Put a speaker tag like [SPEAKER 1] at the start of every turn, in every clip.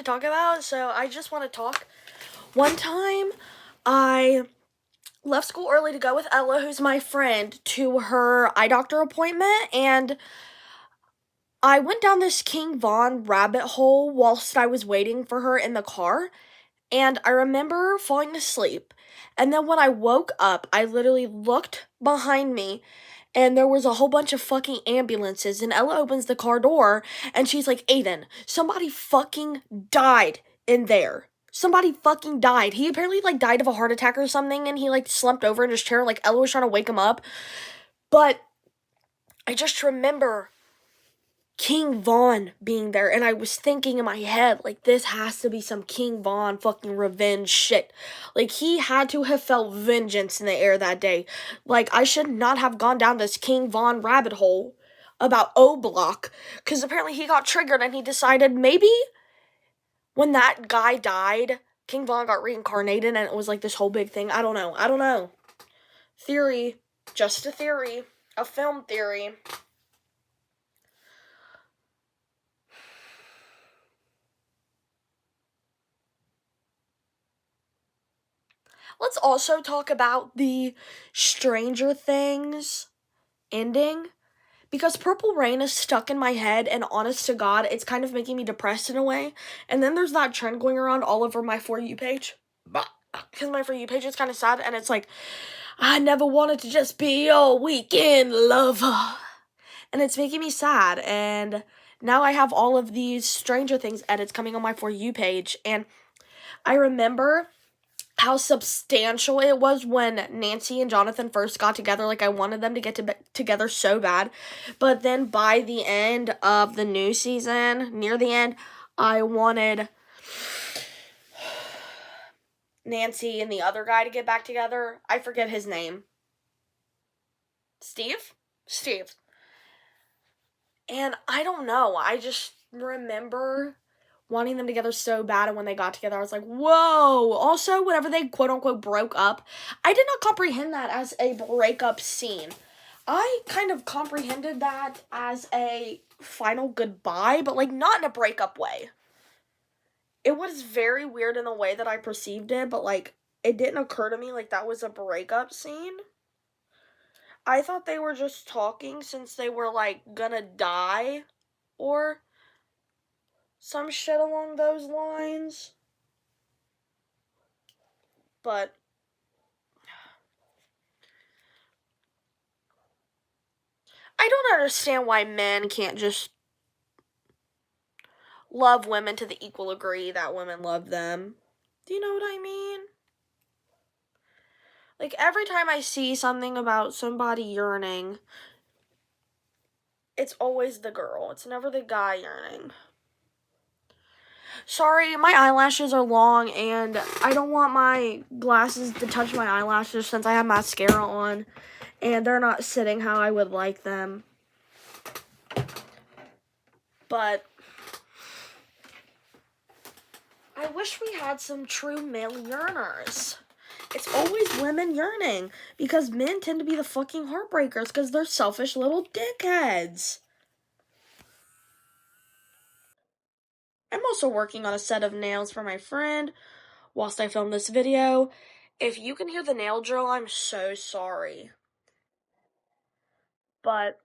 [SPEAKER 1] talk about, so I just want to talk. One time, I left school early to go with Ella, who's my friend, to her eye doctor appointment, and I went down this King Von rabbit hole whilst I was waiting for her in the car, and I remember falling asleep. And then when I woke up, I literally looked behind me, and there was a whole bunch of fucking ambulances, and Ella opens the car door, and she's like, Aiden, somebody fucking died in there. Somebody fucking died. He apparently, died of a heart attack or something, and he, slumped over in his chair, Ella was trying to wake him up. But I just remember King Von being there, and I was thinking in my head, this has to be some King Von fucking revenge shit. He had to have felt vengeance in the air that day. I should not have gone down this King Von rabbit hole about O-Block, because apparently he got triggered, and he decided maybe when that guy died, King Von got reincarnated, and it was, this whole big thing. I don't know. Theory. Just a theory. A film theory. Let's also talk about the Stranger Things ending, because Purple Rain is stuck in my head, and honest to God, it's kind of making me depressed in a way. And then there's that trend going around all over my For You page, because my For You page is kind of sad, and it's I never wanted to just be your weekend lover. And it's making me sad, and now I have all of these Stranger Things edits coming on my For You page, and I remember how substantial it was when Nancy and Jonathan first got together. I wanted them to get together so bad. But then by the end of the new season, near the end, I wanted Nancy and the other guy to get back together. I forget his name. Steve. And I don't know. I just remember wanting them together so bad, and when they got together, I was like, whoa. Also, whenever they quote-unquote broke up, I did not comprehend that as a breakup scene. I kind of comprehended that as a final goodbye, but, not in a breakup way. It was very weird in the way that I perceived it, but, it didn't occur to me that was a breakup scene. I thought they were just talking since they were, gonna die, or some shit along those lines. But I don't understand why men can't just love women to the equal degree that women love them. Do you know what I mean? Every time I see something about somebody yearning, it's always the girl. It's never the guy yearning. Sorry, my eyelashes are long, and I don't want my glasses to touch my eyelashes since I have mascara on, and they're not sitting how I would like them. But I wish we had some true male yearners. It's always women yearning, because men tend to be the fucking heartbreakers, because they're selfish little dickheads. I'm also working on a set of nails for my friend whilst I film this video. If you can hear the nail drill, I'm so sorry. But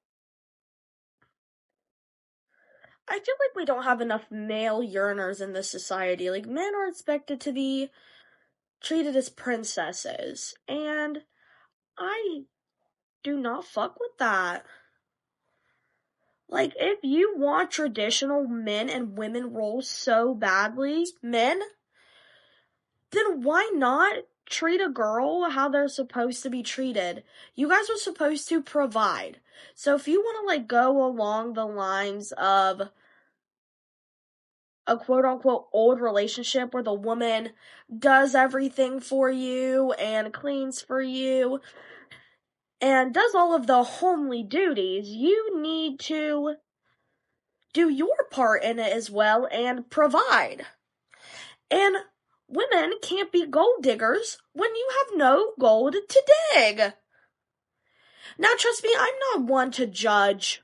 [SPEAKER 1] I feel like we don't have enough male yearners in this society. Men are expected to be treated as princesses, and I do not fuck with that. If you want traditional men and women roles so badly, men, then why not treat a girl how they're supposed to be treated? You guys are supposed to provide. So if you want to, go along the lines of a quote-unquote old relationship where the woman does everything for you and cleans for you and does all of the homely duties, you need to do your part in it as well and provide. And women can't be gold diggers when you have no gold to dig. Now, trust me, I'm not one to judge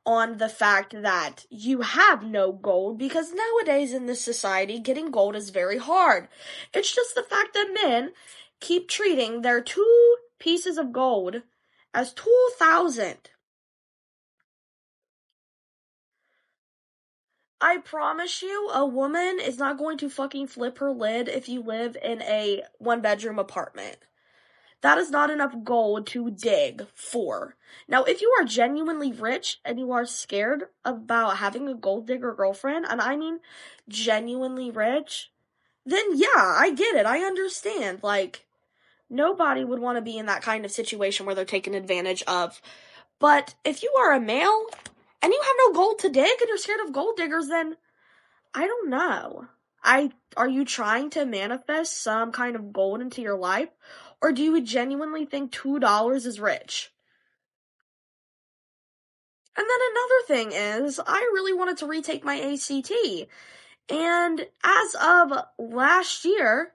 [SPEAKER 1] on the fact that you have no gold, because nowadays in this society, getting gold is very hard. It's just the fact that men keep treating their 2 pieces of gold as 2,000. I promise you, a woman is not going to fucking flip her lid if you live in a 1-bedroom apartment. That is not enough gold to dig for. Now, if you are genuinely rich and you are scared about having a gold digger girlfriend, and I mean genuinely rich, then yeah, I get it. I understand. Like, nobody would want to be in that kind of situation where they're taken advantage of. But if you are a male and you have no gold to dig and you're scared of gold diggers, then I don't know. Are you trying to manifest some kind of gold into your life? Or do you genuinely think $2 is rich? And then another thing is, I really wanted to retake my ACT. And as of last year,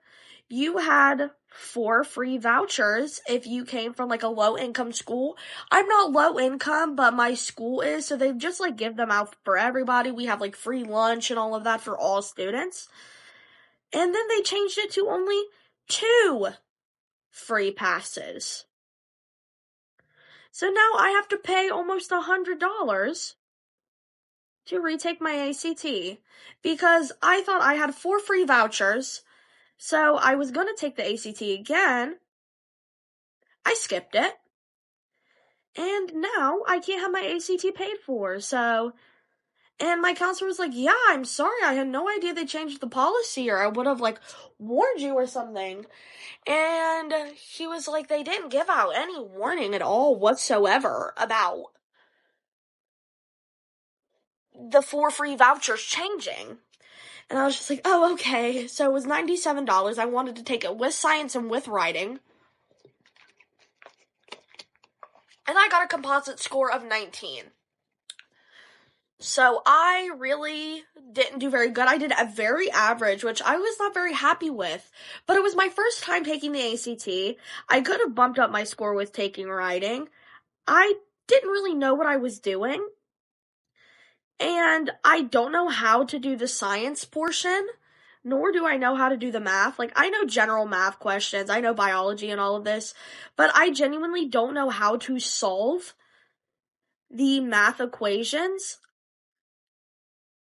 [SPEAKER 1] you had 4 free vouchers if you came from like a low income school. I'm not low income, but my school is, so they just like give them out for everybody. We have like free lunch and all of that for all students. And then they changed it to only 2 free passes. So now I have to pay almost $100 to retake my ACT because I thought I had 4 free vouchers. So I was going to take the ACT again. I skipped it. And now I can't have my ACT paid for. And my counselor was like, yeah, I'm sorry. I had no idea they changed the policy, or I would have like warned you or something. And he was like, they didn't give out any warning at all whatsoever about the 4 free vouchers changing. And I was just like, oh, okay. So it was $97. I wanted to take it with science and with writing. And I got a composite score of 19. So I really didn't do very good. I did a very average, which I was not very happy with. But it was my first time taking the ACT. I could have bumped up my score with taking writing. I didn't really know what I was doing. And I don't know how to do the science portion, nor do I know how to do the math. Like, I know general math questions, I know biology and all of this, but I genuinely don't know how to solve the math equations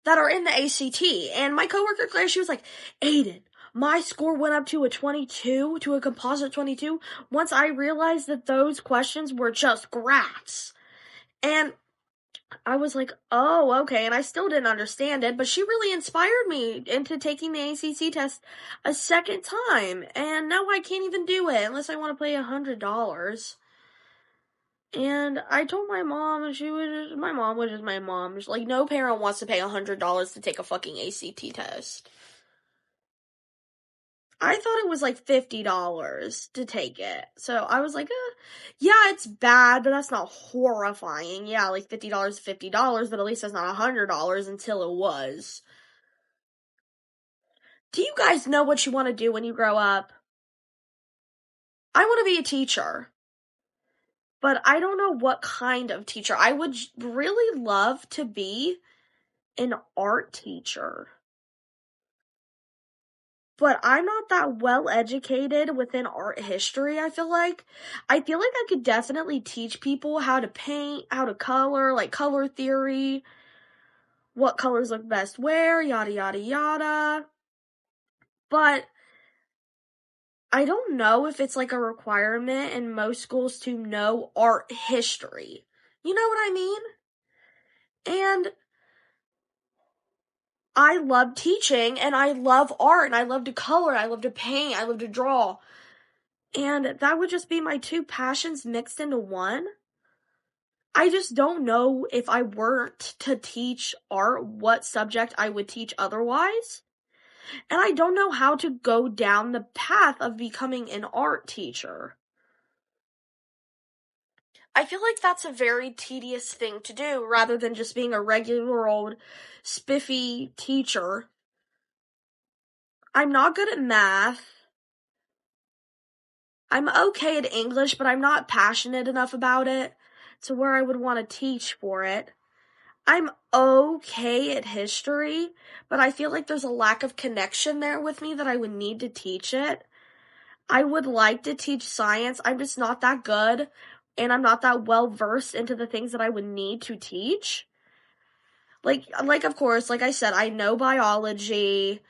[SPEAKER 1] that are in the ACT. And my coworker Claire, she was like, Aiden, my score went up to a 22, to a composite 22, once I realized that those questions were just graphs. And I was like, oh, okay, and I still didn't understand it, but she really inspired me into taking the ACT test a second time, and now I can't even do it unless I want to pay $100. And I told my mom, and my mom was just my mom. She's like, no parent wants to pay $100 to take a fucking ACT test. I thought it was like $50 to take it. So I was like, yeah, it's bad, but that's not horrifying. Yeah, like $50 is $50, but at least that's not $100 until it was. Do you guys know what you want to do when you grow up? I want to be a teacher, but I don't know what kind of teacher. I would really love to be an art teacher. But I'm not that well educated within art history, I feel like. I feel like I could definitely teach people how to paint, how to color, like color theory, what colors look best where, yada yada yada. But I don't know if it's like a requirement in most schools to know art history. You know what I mean? And I love teaching, and I love art, and I love to color, I love to paint, I love to draw. And that would just be my 2 passions mixed into one. I just don't know if I weren't to teach art, what subject I would teach otherwise. And I don't know how to go down the path of becoming an art teacher. I feel like that's a very tedious thing to do rather than just being a regular old spiffy teacher. I'm not good at math. I'm okay at English, but I'm not passionate enough about it to where I would want to teach for it. I'm okay at history, but I feel like there's a lack of connection there with me that I would need to teach it. I would like to teach science. I'm just not that good, and I'm not that well versed into the things that I would need to teach. Like of course, like I said, I know biology.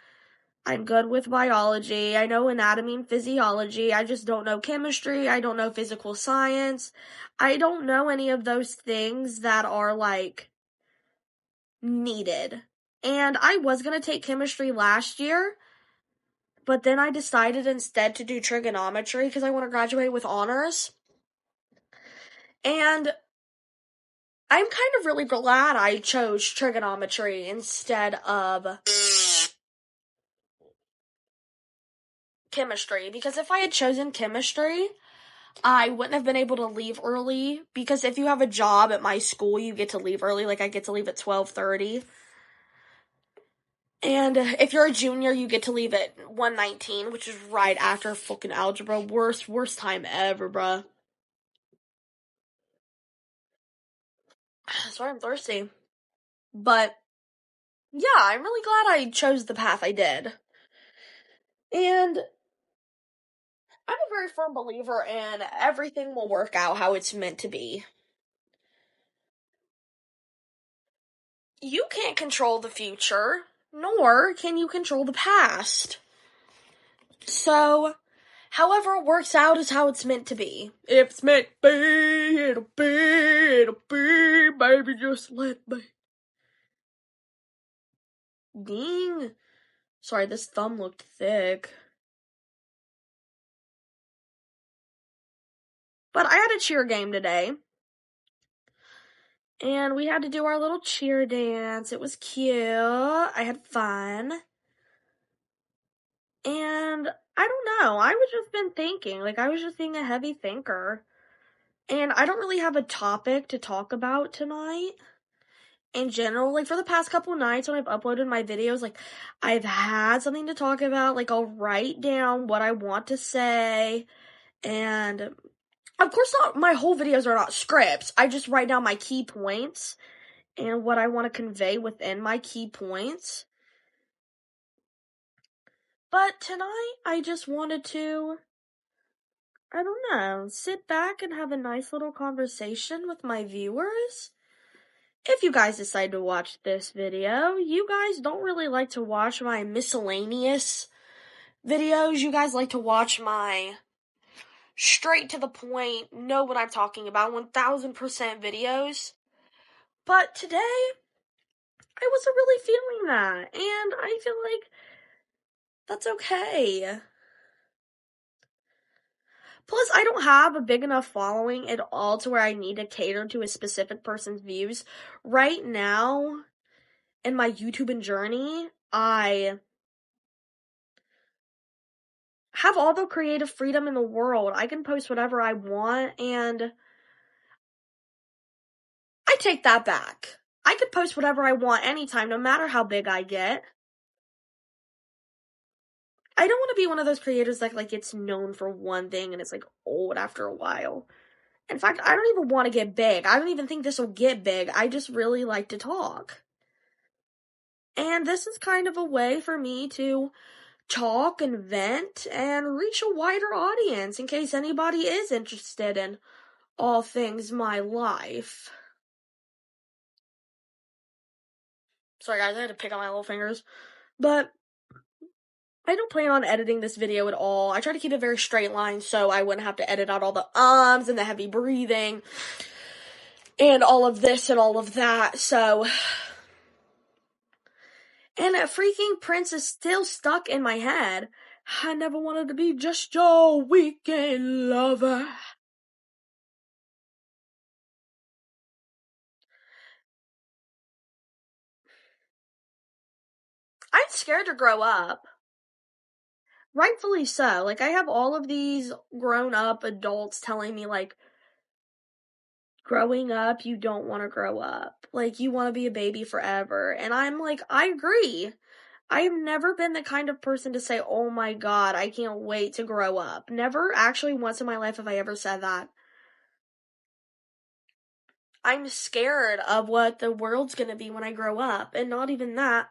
[SPEAKER 1] I'm good with biology. I know anatomy and physiology. I just don't know chemistry. I don't know physical science. I don't know any of those things that are like needed. And I was going to take chemistry last year, but then I decided instead to do trigonometry because I want to graduate with honors. And I'm kind of really glad I chose trigonometry instead of chemistry, because if I had chosen chemistry, I wouldn't have been able to leave early, because if you have a job at my school, you get to leave early. Like, I get to leave at 12:30. And if you're a junior, you get to leave at 1:19, which is right after fucking algebra. Worst time ever, bruh. Sorry, I'm thirsty. But, yeah, I'm really glad I chose the path I did. And I'm a very firm believer in everything will work out how it's meant to be. You can't control the future, nor can you control the past. So, however it works out is how it's meant to be. If it's meant to be, it'll be, baby, just let me. Ding. Sorry, this thumb looked thick. But I had a cheer game today. And we had to do our little cheer dance. It was cute. I had fun. And I don't know. I was just been thinking. Like, I was just being a heavy thinker. And I don't really have a topic to talk about tonight. In general, like, for the past couple nights when I've uploaded my videos, like, I've had something to talk about. Like, I'll write down what I want to say. And, of course, my whole videos are not scripts. I just write down my key points and what I want to convey within my key points. But tonight, I just wanted to, I don't know, sit back and have a nice little conversation with my viewers. If you guys decide to watch this video, you guys don't really like to watch my miscellaneous videos. You guys like to watch my straight to the point, know what I'm talking about, 1000% videos. But today, I wasn't really feeling that, and I feel like that's okay. Plus, I don't have a big enough following at all to where I need to cater to a specific person's views. Right now, in my YouTube journey, I have all the creative freedom in the world. I can post whatever I want, and I take that back. I could post whatever I want anytime, no matter how big I get. I don't want to be one of those creators that like gets known for one thing and it's like old after a while. In fact, I don't even want to get big. I don't even think this will get big. I just really like to talk. And this is kind of a way for me to talk and vent and reach a wider audience in case anybody is interested in all things my life. Sorry guys, I had to pick on my little fingers. But I don't plan on editing this video at all. I try to keep it very straight line so I wouldn't have to edit out all the ums and the heavy breathing and all of this and all of that. So, and that freaking Prince is still stuck in my head. I never wanted to be just your weekend lover. I'm scared to grow up. Rightfully so. Like, I have all of these grown-up adults telling me, like, growing up, you don't want to grow up. Like, you want to be a baby forever. And I'm like, I agree. I have never been the kind of person to say, oh my god, I can't wait to grow up. Never actually once in my life have I ever said that. I'm scared of what the world's gonna be when I grow up. And not even that,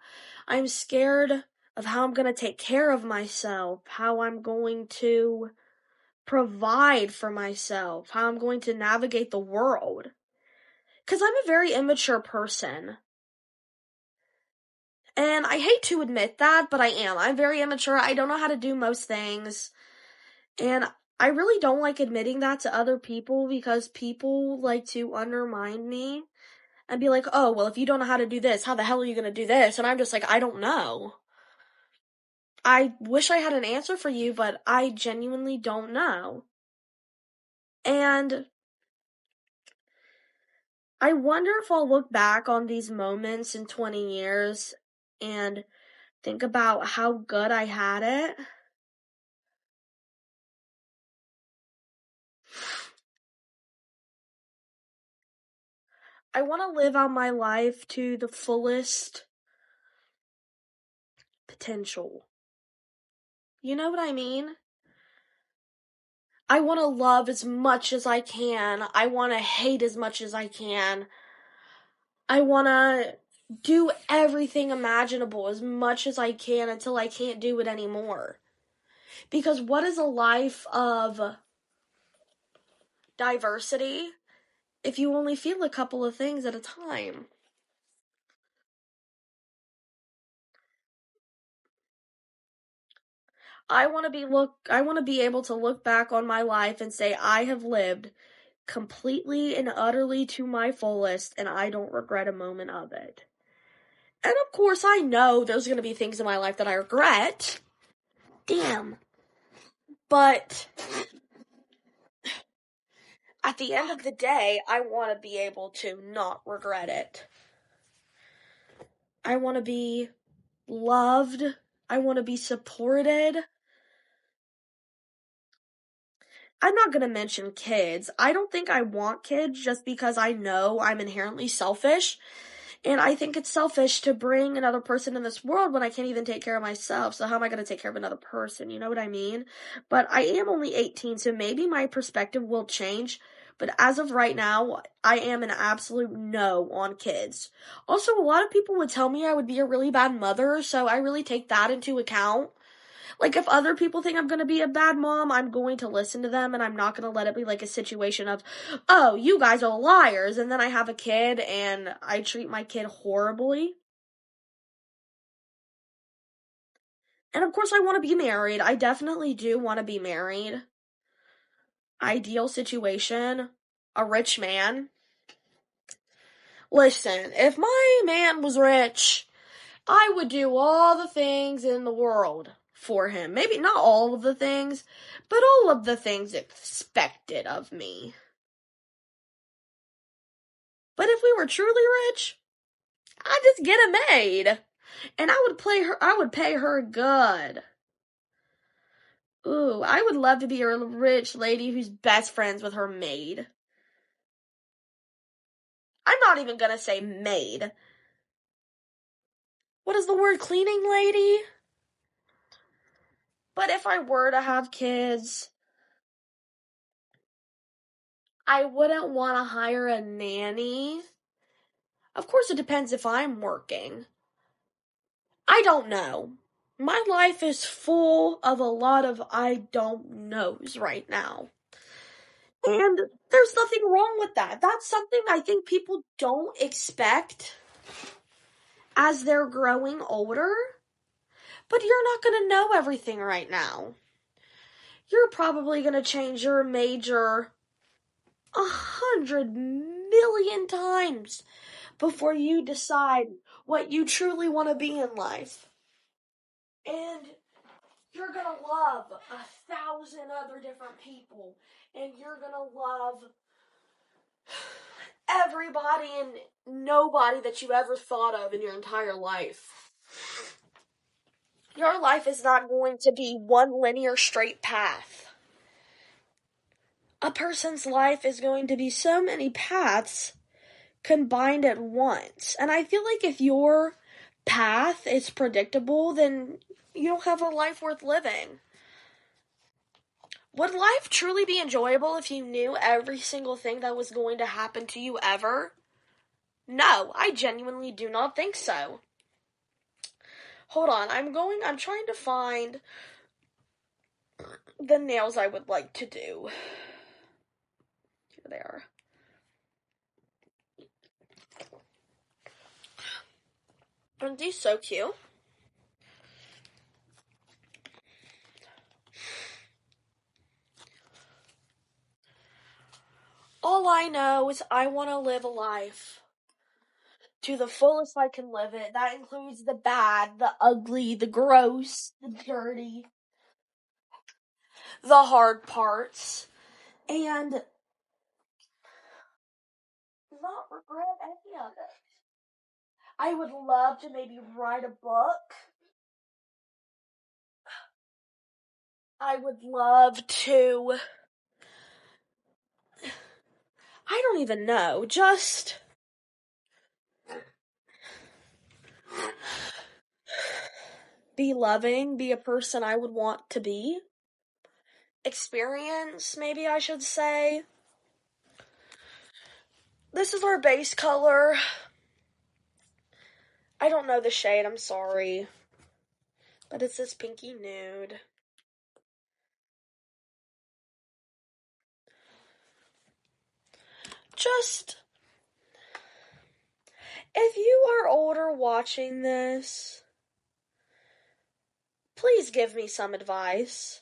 [SPEAKER 1] I'm scared of how I'm gonna take care of myself, how I'm going to provide for myself, how I'm going to navigate the world. Because I'm a very immature person. And I hate to admit that, but I am. I'm very immature. I don't know how to do most things. And I really don't like admitting that to other people because people like to undermine me and be like, oh, well, if you don't know how to do this, how the hell are you going to do this? And I'm just like, I don't know. I wish I had an answer for you, but I genuinely don't know. And I wonder if I'll look back on these moments in 20 years and think about how good I had it. I want to live out my life to the fullest potential. You know what I mean? I want to love as much as I can. I want to hate as much as I can. I want to do everything imaginable as much as I can until I can't do it anymore. Because what is a life of diversity if you only feel a couple of things at a time? I want to be able to look back on my life and say I have lived completely and utterly to my fullest and I don't regret a moment of it. And of course I know there's going to be things in my life that I regret. Damn. But at the end of the day, I want to be able to not regret it. I want to be loved. I want to be supported. I'm not going to mention kids. I don't think I want kids just because I know I'm inherently selfish. And I think it's selfish to bring another person in this world when I can't even take care of myself. So how am I going to take care of another person? You know what I mean? But I am only 18, so maybe my perspective will change. But as of right now, I am an absolute no on kids. Also, a lot of people would tell me I would be a really bad mother, so I really take that into account. Like, if other people think I'm gonna be a bad mom, I'm going to listen to them and I'm not gonna let it be like a situation of, oh, you guys are liars, and then I have a kid and I treat my kid horribly. And of course, I want to be married. I definitely do want to be married. Ideal situation, a rich man. Listen, if my man was rich, I would do all the things in the world for him. Maybe not all of the things, but all of the things expected of me. But if we were truly rich, I'd just get a maid. And I would pay her good. Ooh, I would love to be a rich lady who's best friends with her maid. I'm not even gonna say maid. What is the word, cleaning lady? But if I were to have kids, I wouldn't want to hire a nanny. Of course, it depends if I'm working. I don't know. My life is full of a lot of I don't knows right now. And there's nothing wrong with that. That's something I think people don't expect as they're growing older. But you're not going to know everything right now. You're probably going to change your major 100 million times before you decide what you truly want to be in life. And you're going to love 1,000 other different people. And you're going to love everybody and nobody that you ever thought of in your entire life. Your life is not going to be one linear straight path. A person's life is going to be so many paths combined at once. And I feel like if your path is predictable, then you don't have a life worth living. Would life truly be enjoyable if you knew every single thing that was going to happen to you ever? No, I genuinely do not think so. Hold on, I'm trying to find the nails I would like to do. Here they are. Aren't these so cute? All I know is I want to live a life to the fullest I can live it. That includes the bad, the ugly, the gross, the dirty, the hard parts, and not regret any of it. I would love to maybe write a book. I would love to, I don't even know, just be loving, be a person I would want to be. Experience, maybe I should say. This is our base color. I don't know the shade, I'm sorry. But it's this pinky nude. Just, if you are older watching this, please give me some advice.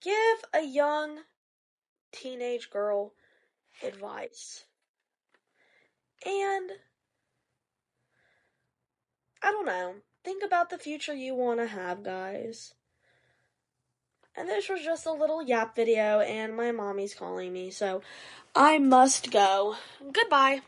[SPEAKER 1] Give a young teenage girl advice. And, I don't know, think about the future you want to have, guys. And this was just a little yap video, and my mommy's calling me, so I must go. Goodbye.